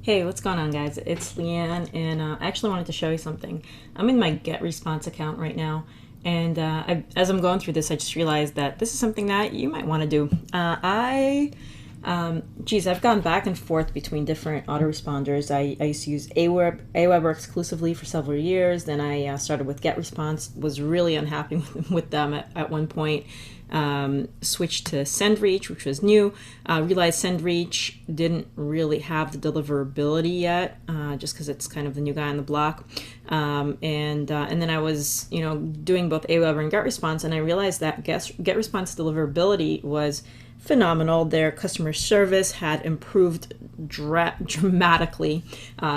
Hey, what's going on, guys? It's Leanne, and I actually wanted to show you something. I'm in my GetResponse account right now, and as I'm going through this, I just realized that this is something that you might want to do. I've gone back and forth between different autoresponders. I used to use aweber exclusively for several years. Then I started with GetResponse, was really unhappy with them at one point. Switched to SendReach, which was new. Realized SendReach didn't really have the deliverability yet, just because it's kind of the new guy on the block. And then I was, doing both aweber and GetResponse, and I realized that GetResponse deliverability was phenomenal. Their customer service had improved dramatically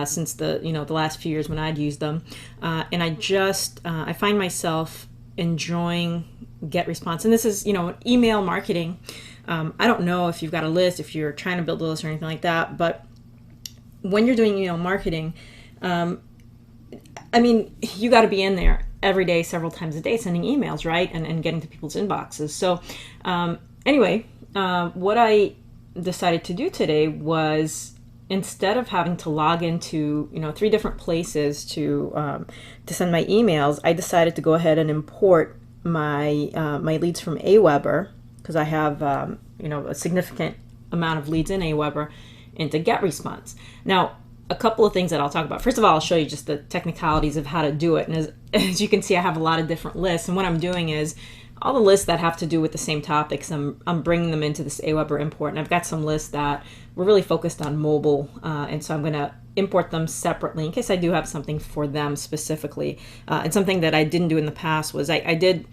since the last few years when I'd used them, and I find myself enjoying GetResponse. And this is email marketing. I don't know if you've got a list, if you're trying to build a list or anything like that, but when you're doing email marketing, you got to be in there every day, several times a day, sending emails, right, and getting to people's inboxes. So what I decided to do today was, instead of having to log into 3 different places to send my emails, I decided to go ahead and import my leads from aweber, because I have a significant amount of leads in aweber, into GetResponse. Now, a couple of things that I'll talk about. First of all, I'll show you just the technicalities of how to do it. And as you can see, I have a lot of different lists. And what I'm doing is all the lists that have to do with the same topics, I'm bringing them into this aweber import. And I've got some lists that were really focused on mobile. And so I'm going to import them separately in case I do have something for them specifically. And something that I didn't do in the past was I did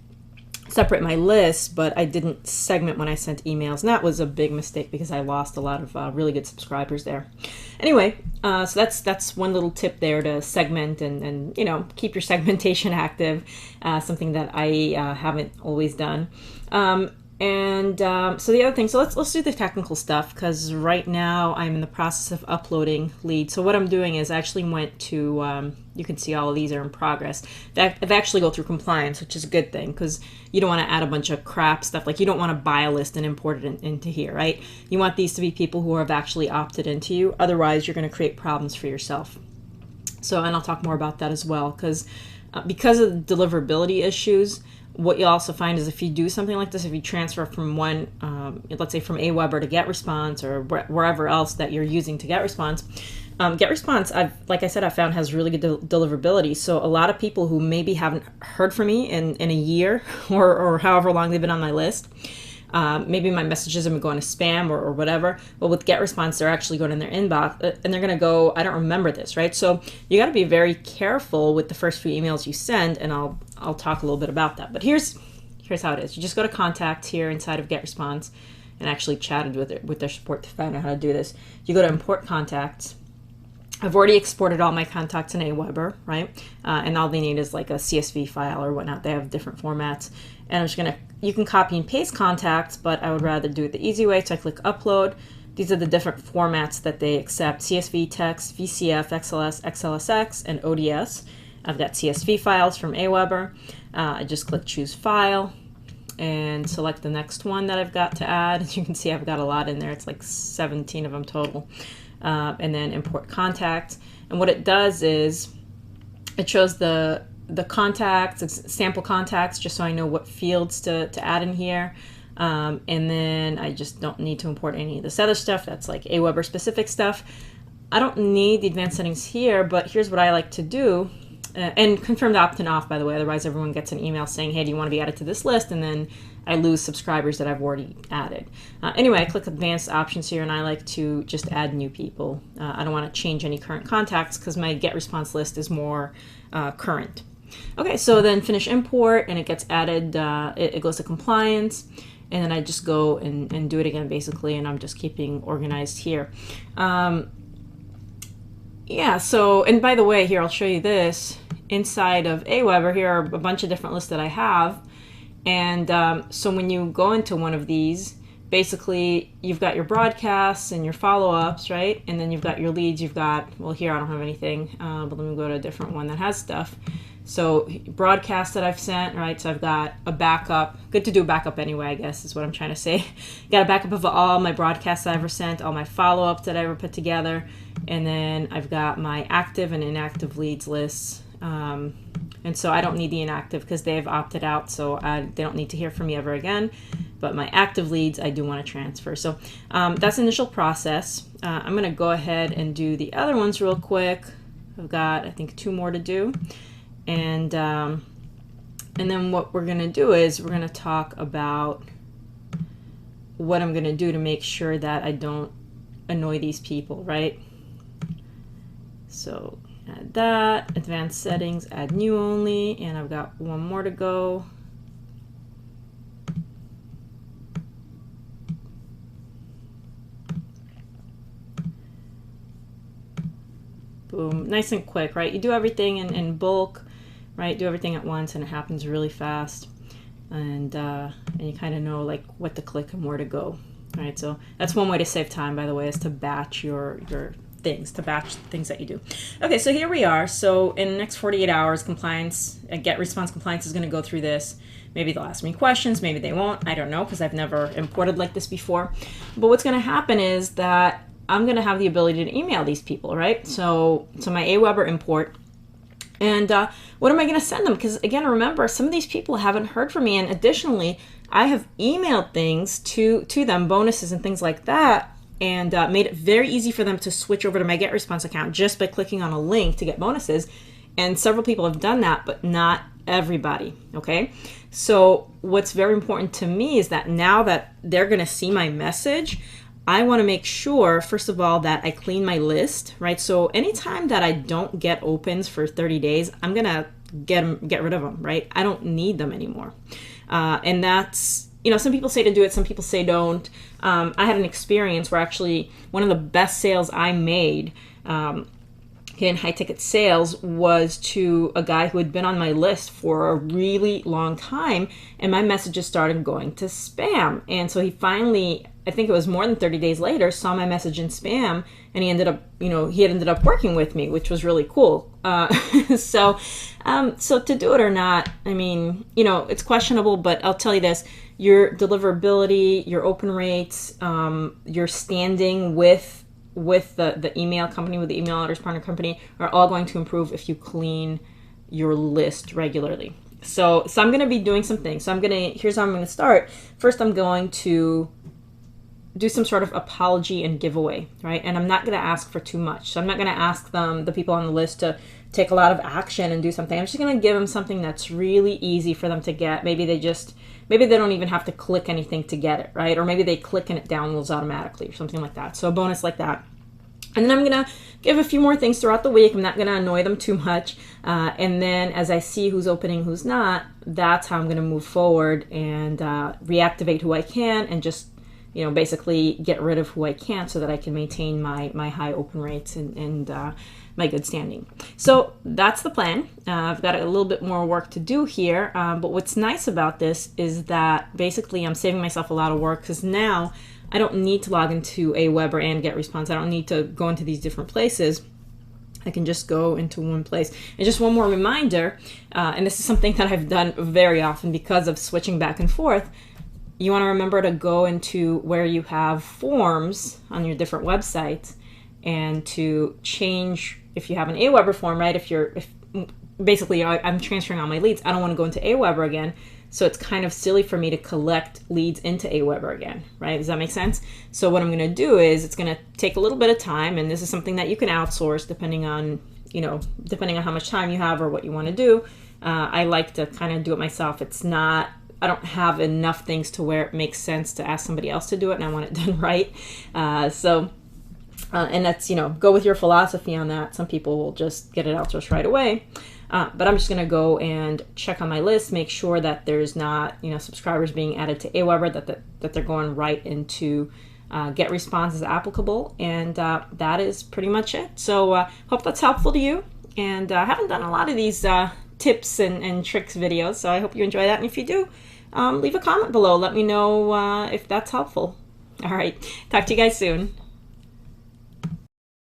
separate my list, but I didn't segment when I sent emails, and that was a big mistake because I lost a lot of really good subscribers there. Anyway, so that's one little tip there, to segment and keep your segmentation active, something that I haven't always done. So the other thing, so let's do the technical stuff, because right now I'm in the process of uploading leads. So what I'm doing is I actually went to, you can see all of these are in progress. I've actually go through compliance, which is a good thing, because you don't want to add a bunch of crap stuff. Like, you don't want to buy a list and import it into here, right? You want these to be people who have actually opted into you. Otherwise, you're going to create problems for yourself. So, and I'll talk more about that as well, because of the deliverability issues, what you'll also find is, if you do something like this, if you transfer from one, let's say from aweber to GetResponse, or wherever else that you're using to GetResponse, GetResponse, like I said, I found has really good deliverability. So a lot of people who maybe haven't heard from me in a year or however long they've been on my list, maybe my messages have been going to spam or whatever, but with GetResponse, they're actually going in their inbox, and they're going to go, I don't remember this, right? So you got to be very careful with the first few emails you send, and I'll talk a little bit about that. But here's how it is. You just go to contact here inside of GetResponse, and actually chatted with their support to find out how to do this. You go to import contacts. I've already exported all my contacts in aweber, right? And all they need is like a CSV file or whatnot. They have different formats. And I'm just you can copy and paste contacts, but I would rather do it the easy way. So I click upload. These are the different formats that they accept: CSV, text, VCF, XLS, XLSX, and ODS. I've got CSV files from aweber. I just click choose file and select the next one that I've got to add. As you can see, I've got a lot in there. It's like 17 of them total. And then import contacts. And what it does is it shows the contacts, sample contacts, just so I know what fields to add in here. And then I just don't need to import any of this other stuff. That's like aweber specific stuff. I don't need the advanced settings here, but here's what I like to do. And confirm the opt-in off, by the way, otherwise everyone gets an email saying, hey, do you want to be added to this list? And then I lose subscribers that I've already added. Anyway, I click advanced options here, and I like to just add new people. I don't want to change any current contacts because my GetResponse list is more current. Okay, so then finish import, and it gets added. It goes to compliance, and then I just go and do it again, basically, and I'm just keeping organized here. Yeah, so, and by the way, here, I'll show you this. Inside of aweber, here are a bunch of different lists that I have. And so when you go into one of these, basically you've got your broadcasts and your follow-ups, right? And then you've got your leads. You've got, well, here I don't have anything, but let me go to a different one that has stuff. So broadcasts that I've sent, right? So I've got a backup. Good to do a backup anyway, I guess is what I'm trying to say. Got a backup of all my broadcasts I ever sent, all my follow-ups that I ever put together. And then I've got my active and inactive leads lists. And so I don't need the inactive because they've opted out, so they don't need to hear from me ever again. But my active leads, I do want to transfer. So that's the initial process. I'm going to go ahead and do the other ones real quick. I've got, I think, 2 more to do. And then what we're going to do is we're going to talk about what I'm going to do to make sure that I don't annoy these people, right? So add that, advanced settings, add new only, and I've got 1 more to go. Boom, nice and quick, right? You do everything in bulk, right? Do everything at once and it happens really fast. And you kind of know like what to click and where to go, right? So that's one way to save time, by the way, is to batch your things, to batch things that you do. Okay, so here we are. So in the next 48 hours, compliance, GetResponse compliance is going to go through this. Maybe they'll ask me questions, maybe they won't. I don't know, because I've never imported like this before. But what's going to happen is that I'm going to have the ability to email these people, right? So my aweber import. And what am I going to send them? Because again, remember, some of these people haven't heard from me. And additionally, I have emailed things to them, bonuses and things like that, and made it very easy for them to switch over to my GetResponse account just by clicking on a link to get bonuses. And several people have done that, but not everybody, okay? So what's very important to me is that now that they're going to see my message, I want to make sure, first of all, that I clean my list, right? So anytime that I don't get opens for 30 days, I'm going to get rid of them, right? I don't need them anymore. And that's, you know, some people say to do it, some people say don't. I had an experience where actually one of the best sales I made in high ticket sales was to a guy who had been on my list for a really long time, and my messages started going to spam. And so he finally, I think it was more than 30 days later, saw my message in spam, and he ended up, you know, he ended up working with me, which was really cool. So to do it or not, I mean, you know, it's questionable, but I'll tell you this, your deliverability, your open rates, your standing with the email company, with the email address partner company, are all going to improve if you clean your list regularly. So I'm going to be doing some things. So here's how I'm going to start. First, I'm going to do some sort of apology and giveaway, right? And I'm not going to ask for too much. So I'm not going to ask the people on the list to take a lot of action and do something. I'm just going to give them something that's really easy for them to get. Maybe they don't even have to click anything to get it, right? Or maybe they click and it downloads automatically or something like that. So a bonus like that. And then I'm going to give a few more things throughout the week. I'm not going to annoy them too much. And then as I see who's opening, who's not, that's how I'm going to move forward and reactivate who I can and just, you know, basically get rid of who I can't so that I can maintain my high open rates and my good standing. So that's the plan. I've got a little bit more work to do here. But what's nice about this is that basically I'm saving myself a lot of work because now I don't need to log into aweber and GetResponse. I don't need to go into these different places. I can just go into one place. And just one more reminder, and this is something that I've done very often because of switching back and forth. You want to remember to go into where you have forms on your different websites and to change, if you have an aweber form, right? If basically I'm transferring all my leads, I don't want to go into aweber again. So it's kind of silly for me to collect leads into aweber again, right? Does that make sense? So what I'm going to do is it's going to take a little bit of time, and this is something that you can outsource depending on how much time you have or what you want to do. I like to kind of do it myself. I don't have enough things to where it makes sense to ask somebody else to do it, and I want it done right. And that's, go with your philosophy on that. Some people will just get it outsourced right away. But I'm just going to go and check on my list, make sure that there's not, subscribers being added to aweber, that they're going right into GetResponse as applicable. And that is pretty much it. So hope that's helpful to you. And I haven't done a lot of these tips and tricks videos, so I hope you enjoy that. And if you do, leave a comment below. Let me know if that's helpful. All right. Talk to you guys soon.